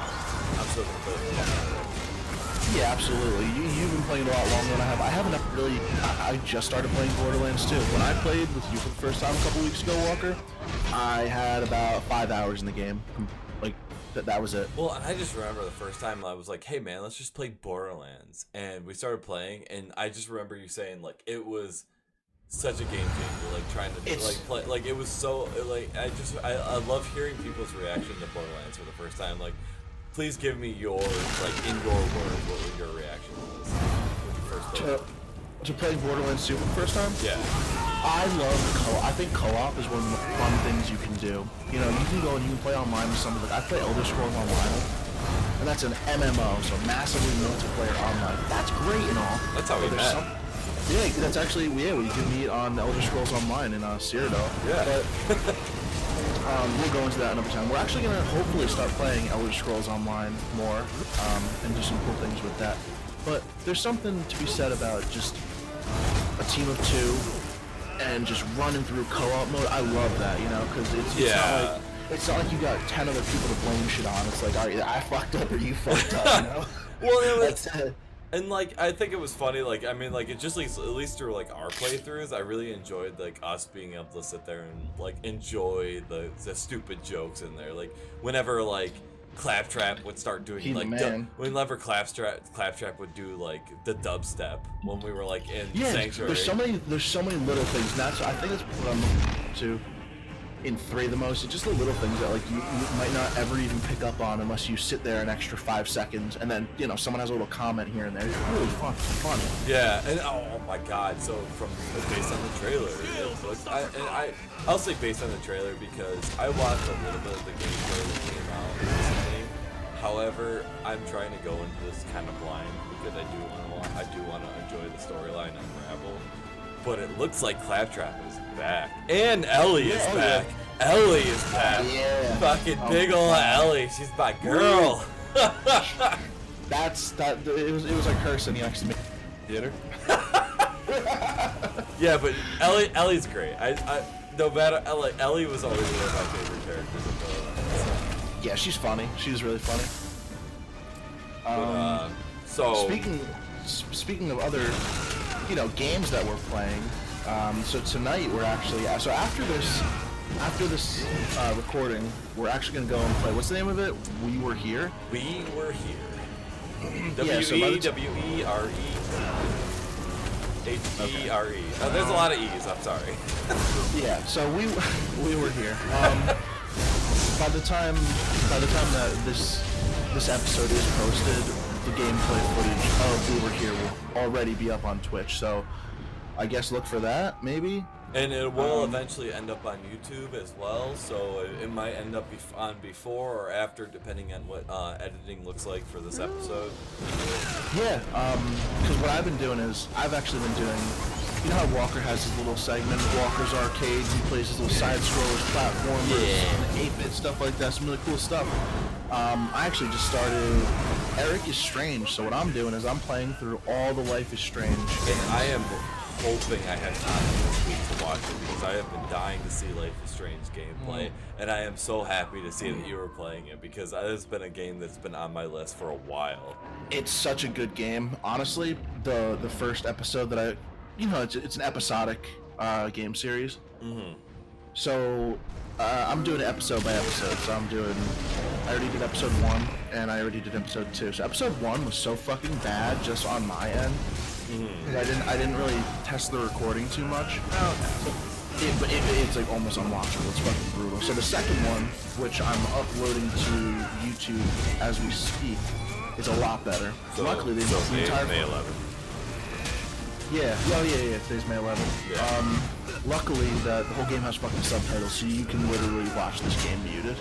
I'm still going to play the fuck out of it. Yeah, absolutely. You've been playing a lot longer than I have. I haven't really... I just started playing Borderlands 2. When I played with you for the first time a couple weeks ago, Walker, I had about 5 hours in the game. Like, that was it. Well, I just remember the first time I was like, hey man, let's just play Borderlands. And we started playing, and I just remember you saying, like, it was such a game changer, like, trying to, play, like, it was so, like, I love hearing people's reaction to Borderlands for the first time. Like, please give me yours, like, in your words, what your reaction was when you first played it. To play Borderlands 2 for the first time? Yeah. I love co-op. I think co-op is one of the fun things you can do. You know, you can go and you can play online with somebody. Like I play Elder Scrolls Online, and that's an MMO, so massively multiplayer online. That's great and all. That's how we met. Yeah, that's actually we could meet on Elder Scrolls Online in Cyrodiil. Yeah. But we'll go into that another time. We're actually gonna hopefully start playing Elder Scrolls Online more and do some cool things with that. But there's something to be said about just a team of two and just running through co-op mode. I love that, you know, because it's not like you got 10 other people to blame shit on. It's like, all right, I fucked up or you fucked up, you know? Well, it was, and like I think it was funny. Like I mean, like it just at least through like our playthroughs, I really enjoyed like us being able to sit there and like enjoy the stupid jokes in there. Like whenever like Claptrap would start doing whenever Claptrap would do like the dubstep when we were like in Sanctuary. There's so many little things. That's I think that's what I'm looking to in 3 the most. It's just the little things that like you might not ever even pick up on unless you sit there an extra 5 seconds and then you know someone has a little comment here and there. It's really fun. Yeah, and oh my god, so based on the trailer, I'll say based on the trailer because I watched a little bit of the gameplay that came out recently. However, I'm trying to go into this kind of blind because I do want to enjoy the storyline and Unravel. But it looks like Claptrap is back. And Ellie is back. Yeah. Ellie is back. Yeah. Fucking big ol' Ellie. She's my girl. It was like her sitting next to me. Theater. Yeah, but Ellie's great. I no matter Ellie was always one of my favorite characters in Borderlands. Yeah, she's funny. She's really funny. So speaking of other games that we're playing. So tonight we're actually after this recording, we're actually gonna go and play. What's the name of it? We Were Here. We Were Here. W-E-W-E-R-E. H-E-R-E. Oh, there's a lot of E's. I'm sorry. Yeah. So we were here. By the time that this episode is posted, the gameplay footage of We Were Here will already be up on Twitch, so I guess look for that, maybe? And it will eventually end up on YouTube as well, so it might end up on before or after, depending on what editing looks like for this episode. Yeah, because what I've been doing is, I've actually been doing, you know how Walker has his little segment, Walker's Arcade, he plays his little side-scrollers, platformers, 8-bit stuff like that, some really cool stuff. I actually just started Eric is Strange, so what I'm doing is I'm playing through all the Life is Strange games. And I am hoping I have time this week to watch it because I have been dying to see Life is Strange gameplay, and I am so happy to see that you were playing it because it's been a game that's been on my list for a while. It's such a good game. Honestly, the first episode that it's an episodic game series. Mm-hmm. So I'm doing it episode by episode. So I already did episode 1 and I already did episode 2. So episode 1 was so fucking bad just on my end. Mm-hmm. I didn't really test the recording too much. But it's like almost unwatchable. It's fucking brutal. So the second one, which I'm uploading to YouTube as we speak, is a lot better. So, luckily, the entire May 11th. Yeah. Oh yeah. Today's May 11th. Yeah. Luckily, the whole game has fucking subtitles, so you can literally watch this game muted.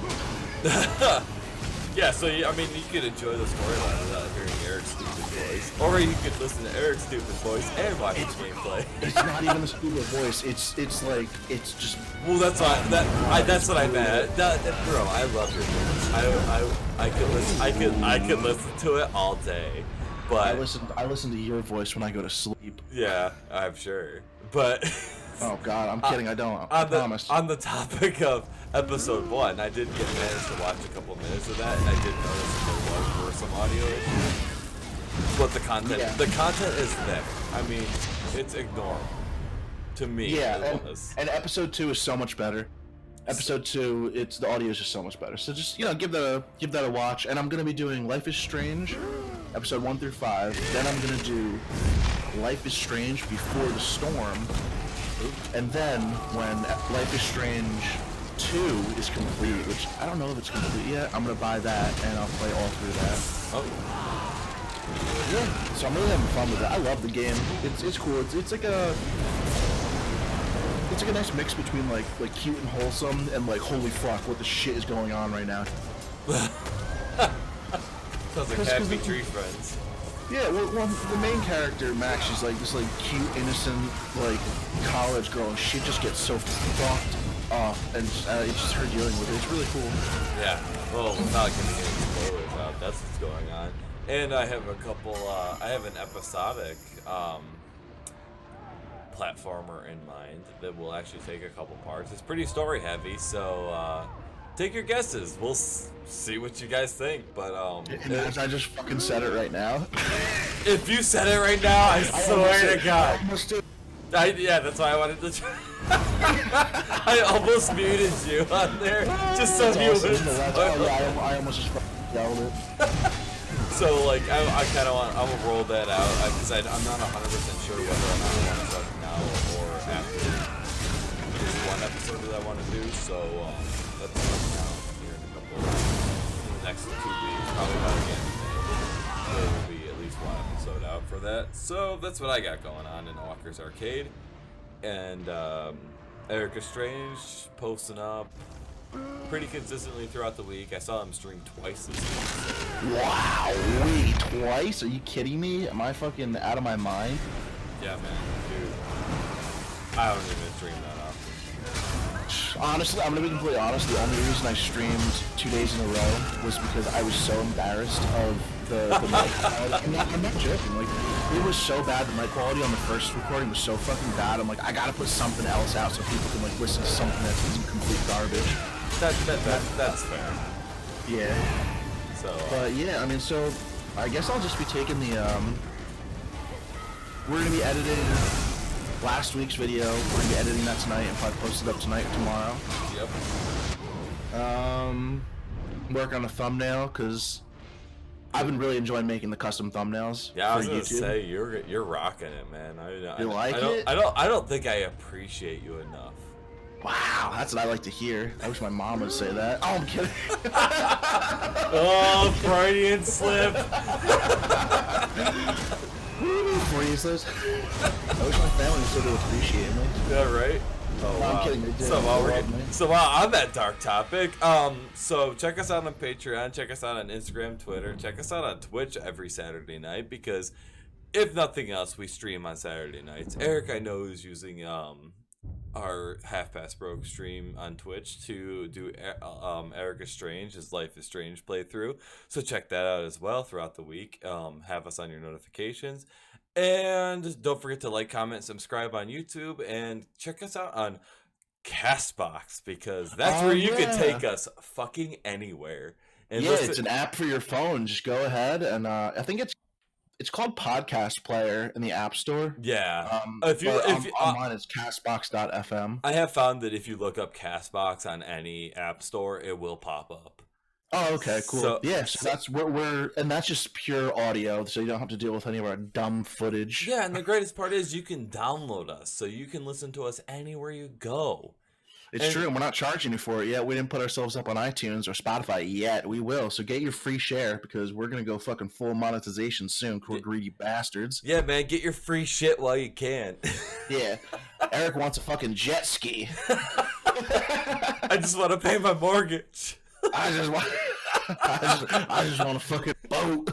Yeah, so I mean, you could enjoy the storyline without hearing Eric's stupid voice, or you could listen to Eric's stupid voice and watch his gameplay. It's not even a stupid voice. It's like it's just. Well, that's what I meant. Bro, I love your voice. I could listen to it all day, but I listen to your voice when I go to sleep. Yeah, I'm sure, but. Oh God, I'm kidding. I don't. I promise. On the topic of episode 1, I did manage to watch a couple minutes of that, and I did notice that there were some audio issues. But the content is there. I mean, it's ignorable. To me, it was. And episode 2 is so much better. Episode 2, the audio is just so much better. So just give that a watch. And I'm gonna be doing Life is Strange, episode 1 through 5. Then I'm gonna do Life is Strange Before the Storm. And then, when Life is Strange 2 is complete, which I don't know if it's complete yet, I'm going to buy that, and I'll play all through that. Oh. Yeah, so I'm really having fun with it. I love the game. It's cool. It's like a... it's like a nice mix between like cute and wholesome and like holy fuck, what the shit is going on right now? Sounds like Happy Tree Friends. Yeah, well, the main character, Max, she's like this like cute, innocent, like college girl, and she just gets so fucked up, and it's just her dealing with it. It's really cool. Yeah, well, I'm not gonna get any spoilers out. That's what's going on. And I have a couple. I have an episodic platformer in mind that will actually take a couple parts. It's pretty story heavy, so take your guesses. We'll see what you guys think. But I just fucking said it right now. If you said it right now, I swear to God. Yeah, that's why I wanted to try. I almost muted you on there just so you would. I almost just yelled it. So like I kind of want, I'm gonna roll that out because I'm not 100% sure whether or not I want to start now or after this one episode that I want to do. So that's coming out here in a couple in the next 2 weeks, probably by the end of May. There will be at least one episode out for that. So that's what I got going on in Walker's Arcade, and Erica Strange posting up pretty consistently throughout the week. I saw him stream twice this week. Wow, wait, twice? Are you kidding me? Am I fucking out of my mind? Yeah, man, dude. I don't even stream that often. Honestly, I'm gonna be completely honest. The only reason I streamed 2 days in a row was because I was so embarrassed of the mic quality. I'm not joking. Like, it was so bad. The mic quality on the first recording was so fucking bad. I'm like, I gotta put something else out so people can like listen to something that isn't complete garbage. That's fair. Yeah. So. But yeah, I mean, so I guess I'll just be taking the we're gonna be editing last week's video. We're gonna be editing that tonight and probably post it up tonight or tomorrow. Yep. Work on a thumbnail because I've been really enjoying making the custom thumbnails. Yeah, I was for gonna YouTube. say you're rocking it, man. I don't think I appreciate you enough. Wow, that's what I like to hear. I wish my mom would say that. Oh, I'm kidding. Oh, Freudian slip. Freezes. I wish my family still would appreciate me. Yeah, right. Oh, No, wow. I'm kidding. They did. So while on that dark topic, so check us out on Patreon, check us out on Instagram, Twitter, check us out on Twitch every Saturday night because if nothing else, we stream on Saturday nights. Eric, I know, is using our Half Past Broke stream on Twitch to do Eric is Strange, his Life is Strange playthrough. So check that out as well throughout the week. Have us on your notifications. And don't forget to like, comment, subscribe on YouTube, and check us out on Castbox because that's where you can take us fucking anywhere. And yeah, it's an app for your phone. Just go ahead and I think it's called Podcast Player in the App Store. Yeah. Online it's castbox.fm. I have found that if you look up Castbox on any app store, it will pop up. Oh, okay, cool. So that's where and that's just pure audio, so you don't have to deal with any of our dumb footage. Yeah, and the greatest part is you can download us, so you can listen to us anywhere you go. It's true, and we're not charging you for it yet. We didn't put ourselves up on iTunes or Spotify yet. We will, so get your free share because we're gonna go fucking full monetization soon. We're greedy bastards. Yeah, man, get your free shit while you can. Yeah, Eric wants a fucking jet ski. I just want to pay my mortgage. I just want a fucking boat.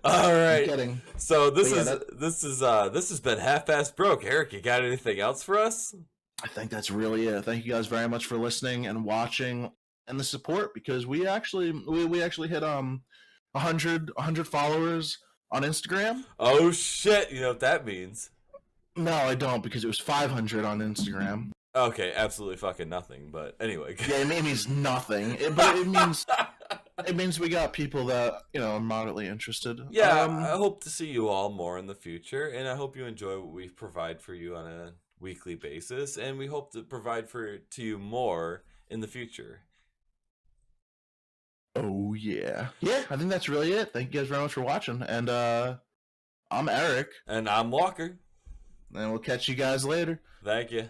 All right. I'm kidding. So this has been Half Past Broke. Eric, you got anything else for us? I think that's really it. Thank you guys very much for listening and watching and the support because we actually hit 100 followers on Instagram. Oh shit! You know what that means? No, I don't because it was 500 on Instagram. Okay, absolutely fucking nothing. But anyway, yeah, it means nothing. It means we got people that are moderately interested. Yeah, I hope to see you all more in the future, and I hope you enjoy what we provide for you on a weekly basis, and we hope to provide to you more in the future. Oh yeah. Yeah, I think that's really it. Thank you guys very much for watching. And I'm Eric. And I'm Walker. And we'll catch you guys later. Thank you.